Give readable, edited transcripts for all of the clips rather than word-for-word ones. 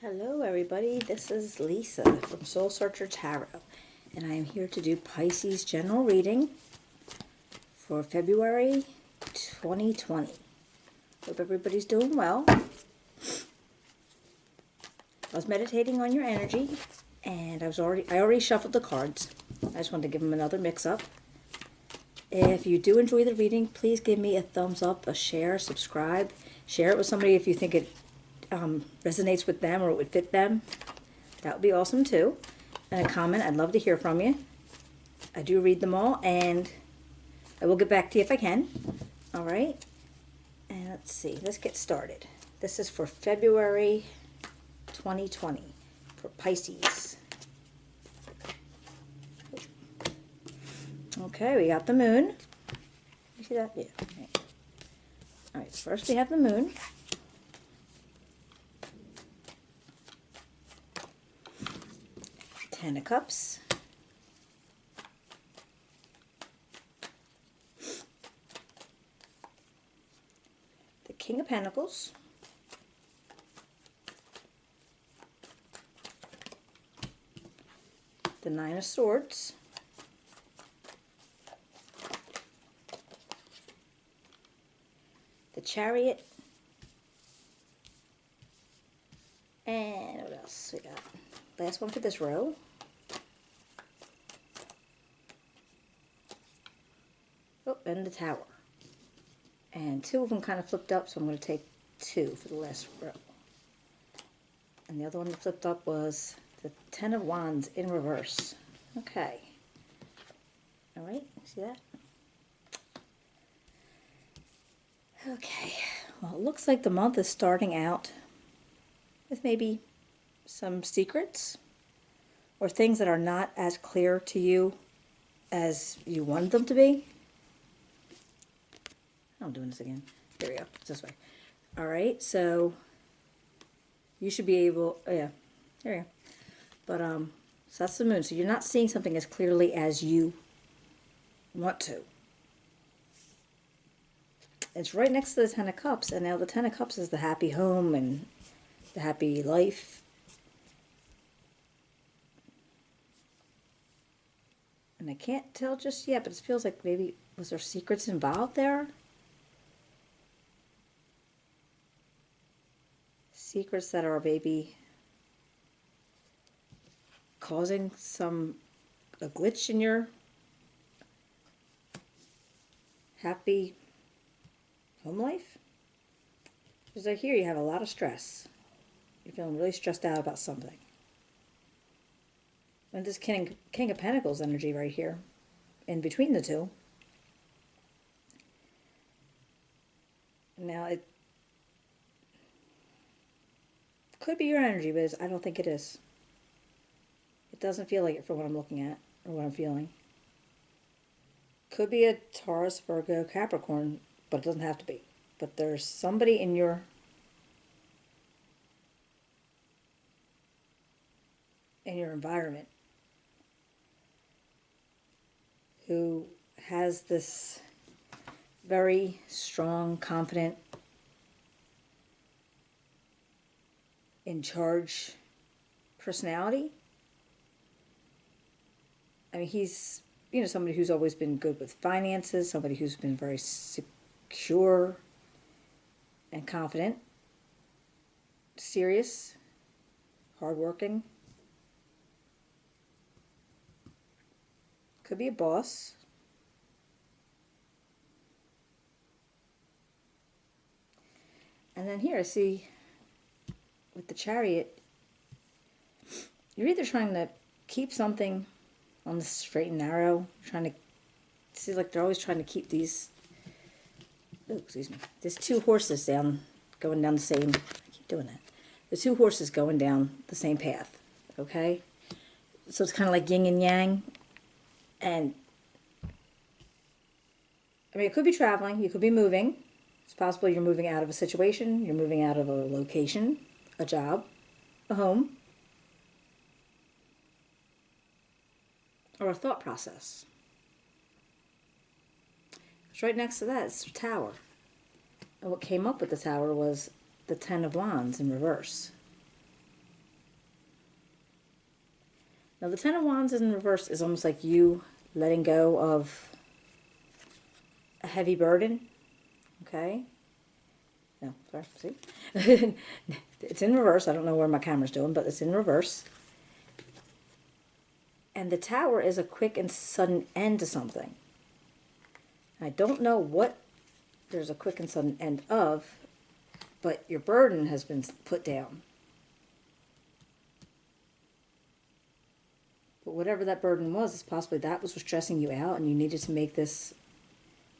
Hello everybody, this is Lisa from Soul Searcher Tarot, and I am here to do Pisces general reading for February 2020. Hope everybody's doing well. I was meditating on your energy, and I already shuffled the cards. I just wanted to give them another mix-up. If you do enjoy the reading, please give me a thumbs up, a share, subscribe. Share it with somebody if you think it resonates with them or it would fit them. That would be awesome too. And a comment, I'd love to hear from you. I do read them all, and I will get back to you if I can. All right, and let's see, let's get started. This is for February 2020 for Pisces. Okay, we got the moon. You see that? Yeah. All right, first we have the moon. Ten of Cups, the King of Pentacles, the Nine of Swords, the Chariot, and what else we got? Last one for this row. Oh, and the Tower. And two of them kind of flipped up, so I'm going to take two for the last row. And the other one that flipped up was the Ten of Wands in reverse. Okay. All right, see that? Okay. Well, it looks like the month is starting out with maybe some secrets or things that are not as clear to you as you want them to be. I'm doing this again. Here we go. It's this way. All right, so you should be able, oh yeah, there you go. But, so that's the moon. So you're not seeing something as clearly as you want to. It's right next to the Ten of Cups, and now the Ten of Cups is the happy home and the happy life. And I can't tell just yet, but it feels like maybe, was there secrets involved there? Secrets that are maybe causing a glitch in your happy home life. Because I hear you have a lot of stress. You're feeling really stressed out about something. And this King of Pentacles energy right here, in between the two. Now it could be your energy, but I don't think it is. It doesn't feel like it for what I'm looking at or what I'm feeling. Could be a Taurus, Virgo, Capricorn, but it doesn't have to be. But there's somebody in your environment who has this very strong, confident, in charge personality. I mean, he's, somebody who's always been good with finances, somebody who's been very secure and confident, serious, hardworking. Could be a boss. And then here I see with the Chariot, you're either trying to keep something on the straight and narrow, trying to see, like they're always trying to keep these, oh, excuse me, there's two horses going down the same, I keep doing that. There's two horses going down the same path, okay? So it's kind of like yin and yang. And, I mean, it could be traveling, you could be moving. It's possible you're moving out of a situation, you're moving out of a location, a job, a home, or a thought process. It's right next to that, it's the Tower. And what came up with the Tower was the Ten of Wands in reverse. Now the Ten of Wands in reverse is almost like you letting go of a heavy burden. Okay? No, sorry, see? It's in reverse. I don't know where my camera's doing, but it's in reverse. And the Tower is a quick and sudden end to something. I don't know what there's a quick and sudden end of, but your burden has been put down. But whatever that burden was, it's possibly that was stressing you out and you needed to make this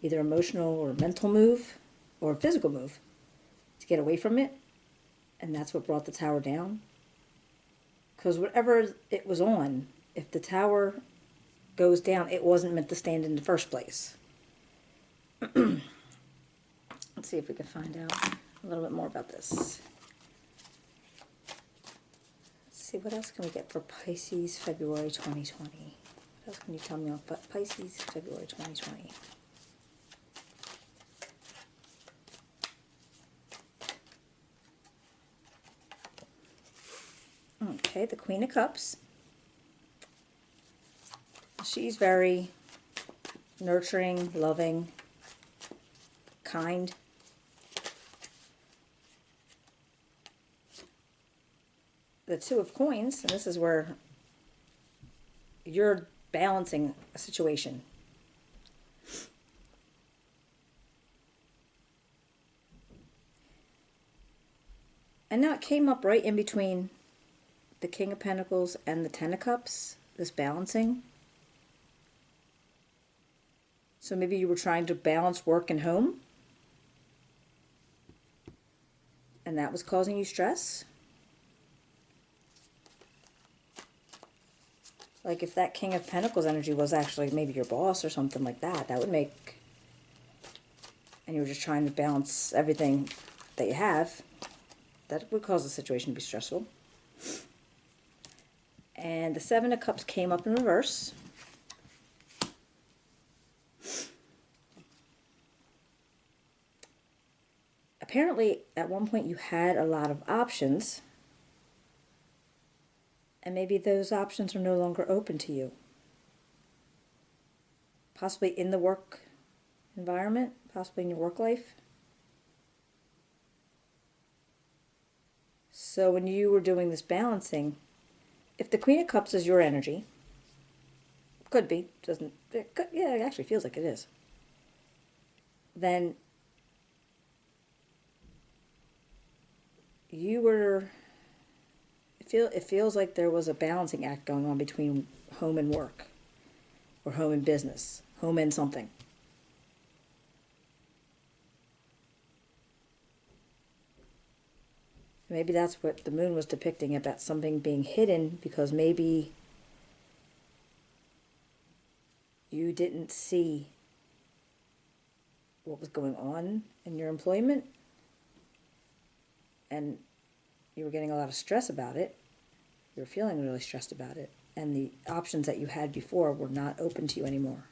either emotional or mental move or a physical move to get away from it. And that's what brought the Tower down. Because whatever it was on, if the Tower goes down, it wasn't meant to stand in the first place. Let's see if we can find out a little bit more about this. Let's see, what else can we get for Pisces February 2020? What else can you tell me about Pisces February 2020? Okay, the Queen of Cups. She's very nurturing, loving, kind. The Two of Coins, and this is where you're balancing a situation. And now it came up right in between the King of Pentacles and the Ten of Cups, this balancing. So maybe you were trying to balance work and home, and that was causing you stress. Like if that King of Pentacles energy was actually maybe your boss or something like that, that would make, and you were just trying to balance everything that you have, that would cause the situation to be stressful. And the Seven of Cups came up in reverse. Apparently, at one point you had a lot of options, and maybe those options are no longer open to you. Possibly in the work environment, possibly in your work life. So when you were doing this balancing, if the Queen of Cups is your energy, could be, doesn't, it could, yeah, it actually feels like it is, then you were, it feels like there was a balancing act going on between home and work, or home and business, home and something. Maybe that's what the moon was depicting, about something being hidden, because maybe you didn't see what was going on in your employment, and you were getting a lot of stress about it. You were feeling really stressed about it, and the options that you had before were not open to you anymore.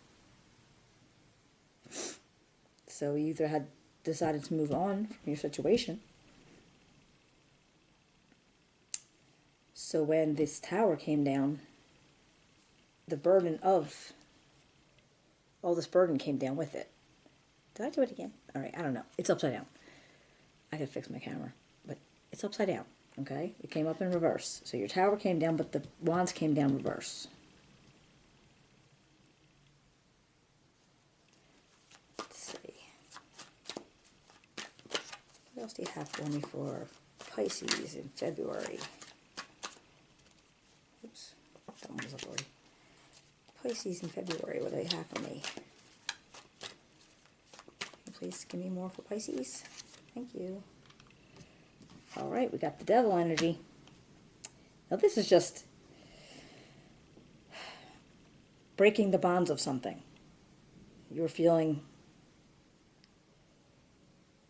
So you either had decided to move on from your situation. So when this Tower came down, the burden of all this burden came down with it. Did I do it again? All right, I don't know. It's upside down. I gotta fix my camera, but it's upside down. Okay, it came up in reverse. So your Tower came down, but the Wands came down reverse. Let's see. What else do you have for me for Pisces in February? Oops, that one was up already. Pisces in February, what do they have for me? Please give me more for Pisces. Thank you. All right, we got the Devil energy. Now this is just breaking the bonds of something. You were feeling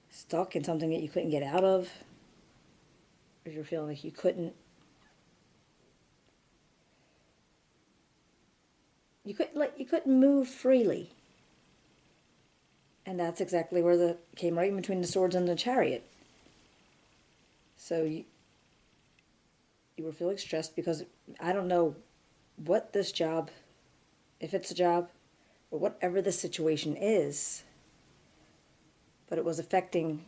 stuck in something that you couldn't get out of, or you were feeling like you couldn't. You couldn't move freely. And that's exactly where the came right in between the Swords and the Chariot. So you were feeling stressed because I don't know what this job, if it's a job, or whatever the situation is, but it was affecting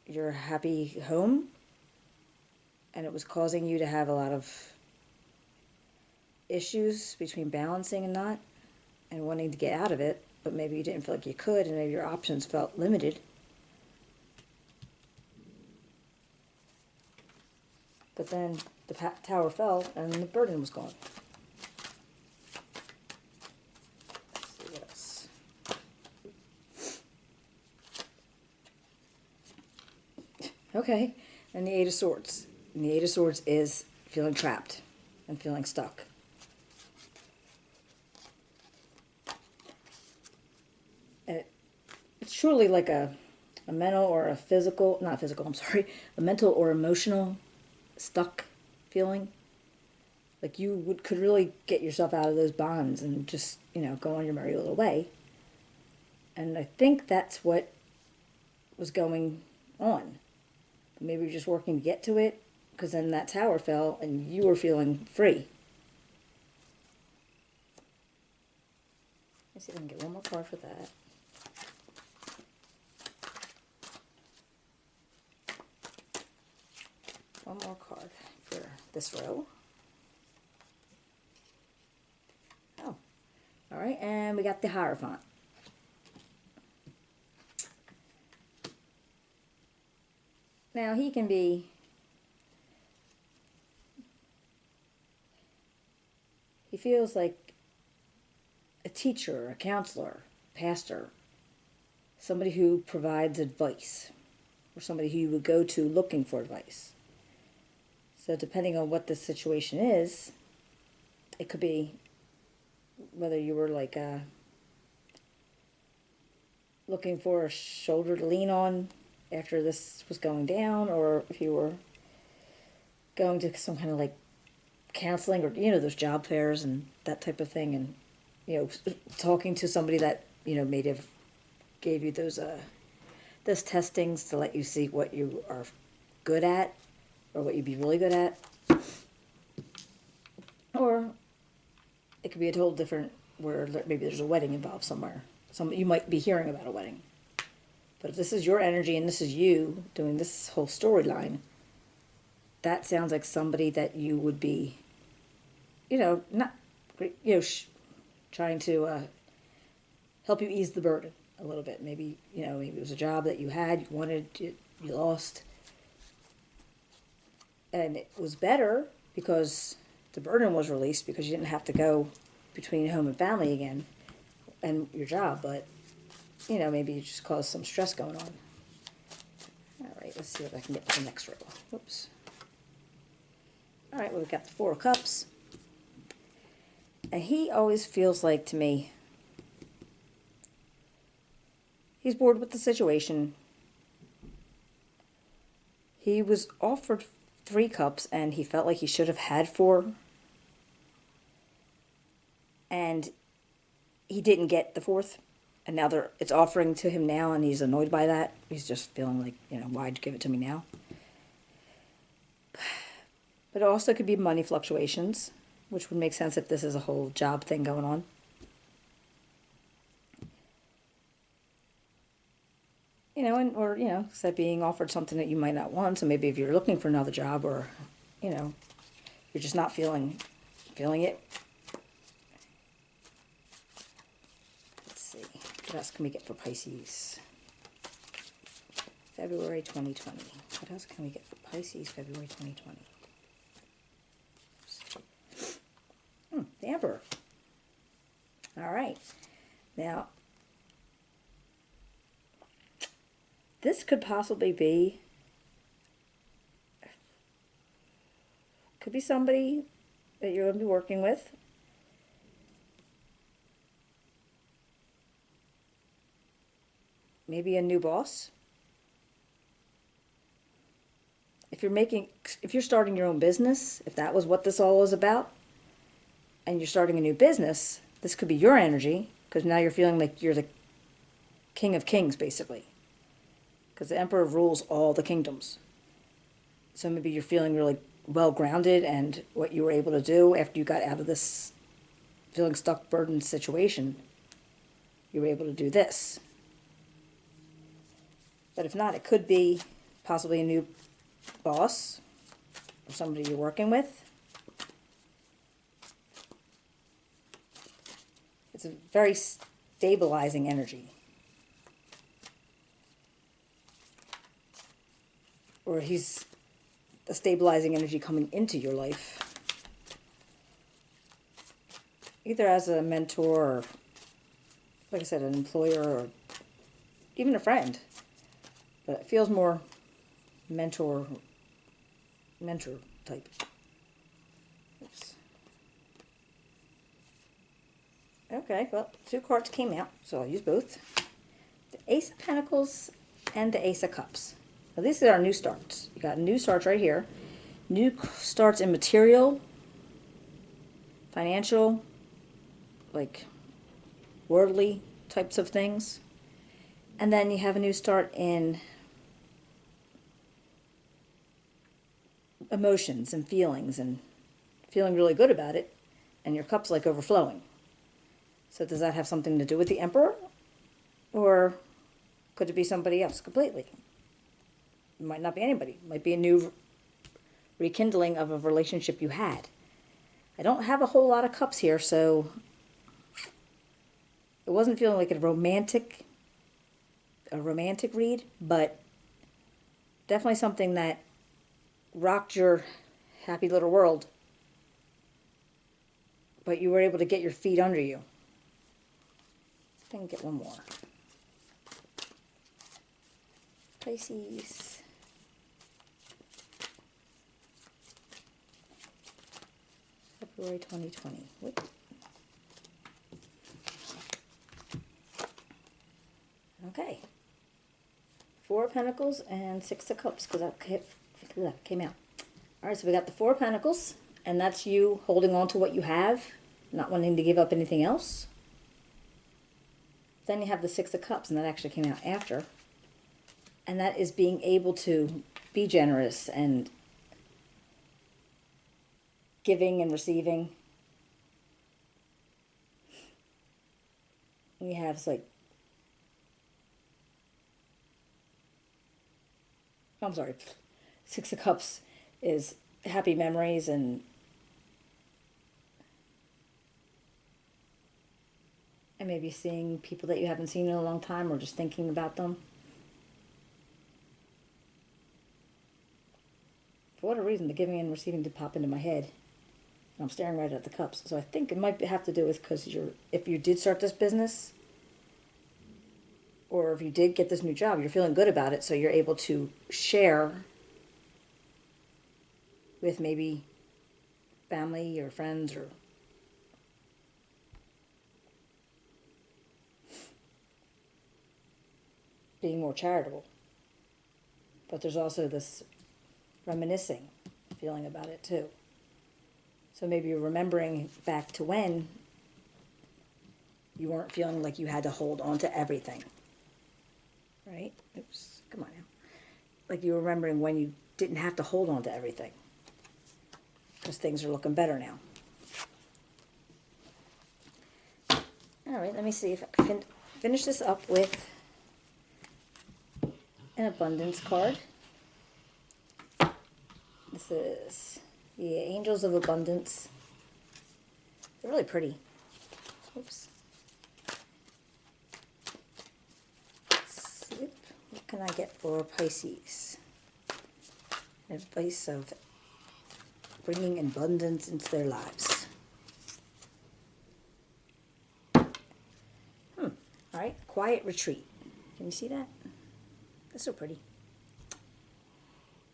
your happy home, and it was causing you to have a lot of issues between balancing and not, and wanting to get out of it, but maybe you didn't feel like you could, and maybe your options felt limited. But then the tower fell and the burden was gone. Let's see what else. Okay, and the Eight of Swords. And the Eight of Swords is feeling trapped and feeling stuck. And it's truly like a mental or a physical, not physical, I'm sorry, a mental or emotional stuck feeling. Like you could really get yourself out of those bonds and just, go on your merry little way. And I think that's what was going on. Maybe you're just working to get to it, because then that tower fell and you were feeling free. Let's see if I can get one more card for that. One more card for this row. Oh, all right, and we got the Hierophant. Now he feels like a teacher, a counselor, pastor, somebody who provides advice, or somebody who you would go to looking for advice. So depending on what the situation is, it could be whether you were like looking for a shoulder to lean on after this was going down, or if you were going to some kind of like counseling, or those job fairs and that type of thing, and talking to somebody that may have gave you those testings to let you see what you are good at, or what you'd be really good at. Or it could be a total different, where maybe there's a wedding involved somewhere. You might be hearing about a wedding. But if this is your energy and this is you doing this whole storyline, that sounds like somebody that you would be, not, trying to help you ease the burden a little bit. Maybe, maybe it was a job that you had, you wanted, you lost. And it was better because the burden was released, because you didn't have to go between home and family again and your job. But, maybe you just caused some stress going on. All right, let's see what I can get for the next row. Whoops. All right, well, we've got the Four of Cups. And he always feels like, to me, he's bored with the situation. He was offered 3 cups and he felt like he should have had 4. And he didn't get the 4th. And now it's offering to him now, and he's annoyed by that. He's just feeling like, why'd you give it to me now? But it also could be money fluctuations, which would make sense if this is a whole job thing going on. Or instead of being offered something that you might not want. So maybe if you're looking for another job, or, you're just not feeling it. Let's see. What else can we get for Pisces? February 2020. What else can we get for Pisces, February 2020? The Emperor. All right. Now, this could possibly be, could be somebody that you're going to be working with. Maybe a new boss. If you're starting your own business, if that was what this all was about, and you're starting a new business, this could be your energy, because now you're feeling like you're the king of kings, basically. Because the Emperor rules all the kingdoms. So maybe you're feeling really well-grounded, and what you were able to do after you got out of this feeling stuck, burdened situation, you were able to do this. But if not, it could be possibly a new boss or somebody you're working with. It's a very stabilizing energy. Or he's a stabilizing energy coming into your life. Either as a mentor or, like I said, an employer or even a friend. But it feels more mentor type. Oops. Okay, well, 2 cards came out, so I'll use both. The Ace of Pentacles and the Ace of Cups. Now, these are our new starts. You got new starts right here. New starts in material, financial, like worldly types of things. And then you have a new start in emotions and feelings and feeling really good about it. And your cup's like overflowing. So does that have something to do with the Emperor? Or could it be somebody else completely? It might not be anybody. It might be a new rekindling of a relationship you had. I don't have a whole lot of cups here, so it wasn't feeling like a romantic read, but definitely something that rocked your happy little world. But you were able to get your feet under you. I can get one more. Pisces. February 2020. Whoop. Okay. 4 of Pentacles and 6 of Cups, because that came out. Alright, so we got the 4 of Pentacles, and that's you holding on to what you have, not wanting to give up anything else. Then you have the 6 of Cups, and that actually came out after. And that is being able to be generous and giving and receiving. We have like, I'm sorry, 6 of Cups is happy memories and maybe seeing people that you haven't seen in a long time or just thinking about them. For whatever reason, the giving and receiving did pop into my head. And I'm staring right at the cups. So I think it might have to do with because if you did start this business, or if you did get this new job, you're feeling good about it, so you're able to share with maybe family or friends or being more charitable. But there's also this reminiscing feeling about it too. So maybe you're remembering back to when you weren't feeling like you had to hold on to everything. Right? Oops, come on now. Like you were remembering when you didn't have to hold on to everything. Because things are looking better now. Alright, let me see if I can finish this up with an abundance card. This is the Angels of Abundance. They're really pretty. Oops. What can I get for Pisces? Advice of bringing abundance into their lives. Alright, quiet retreat. Can you see that? That's so pretty.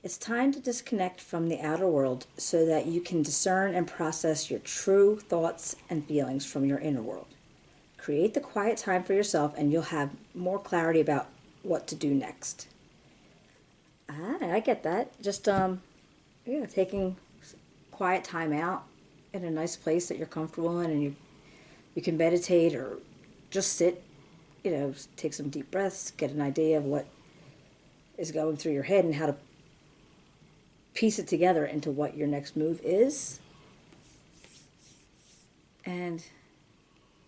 It's time to disconnect from the outer world so that you can discern and process your true thoughts and feelings from your inner world. Create the quiet time for yourself and you'll have more clarity about what to do next. I get that. Just, taking quiet time out in a nice place that you're comfortable in and you can meditate or just sit, take some deep breaths, get an idea of what is going through your head and how to piece it together into what your next move is. And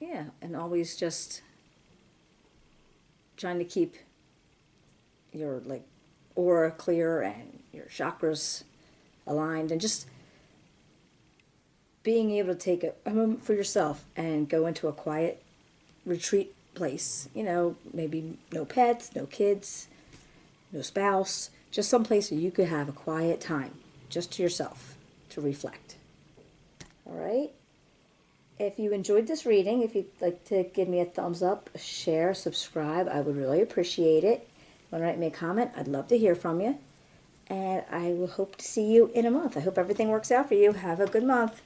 Yeah, and always just trying to keep your like aura clear and your chakras aligned, and just being able to take a moment for yourself and go into a quiet retreat place. You know, maybe no pets, no kids, no spouse, just some place where you could have a quiet time just to yourself to reflect. All right? If you enjoyed this reading, if you'd like to give me a thumbs up, share, subscribe, I would really appreciate it. Want to write me a comment? I'd love to hear from you. And I will hope to see you in a month. I hope everything works out for you. Have a good month.